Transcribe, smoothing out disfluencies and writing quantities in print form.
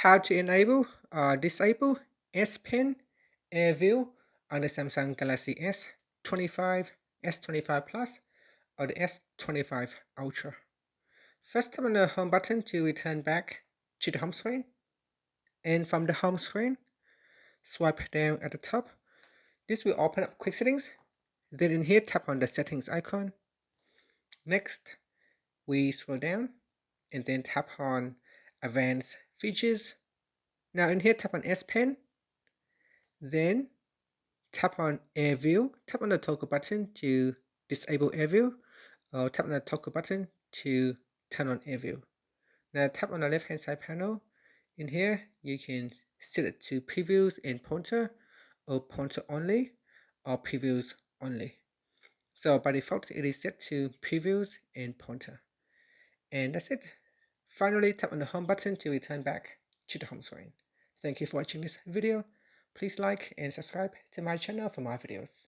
How to enable or disable S Pen Air View on the Samsung Galaxy S25, S25 Plus, or the S25 Ultra. First, tap on the home button to return back to the home screen. And from the home screen, swipe down at the top. This will open up quick settings. Then in here, tap on the settings icon. Next, we scroll down and then tap on advanced features. Now in here, tap on S Pen. Then tap on Air View. Tap on the toggle button to disable Air View, or tap on the toggle button to turn on Air View. Now tap on the left hand side panel. In here, you can set it to previews and pointer, or pointer only, or previews only. So by default, it is set to previews and pointer. And that's it. Finally, tap on the home button to return back to the home screen. Thank you for watching this video. Please like and subscribe to my channel for more videos.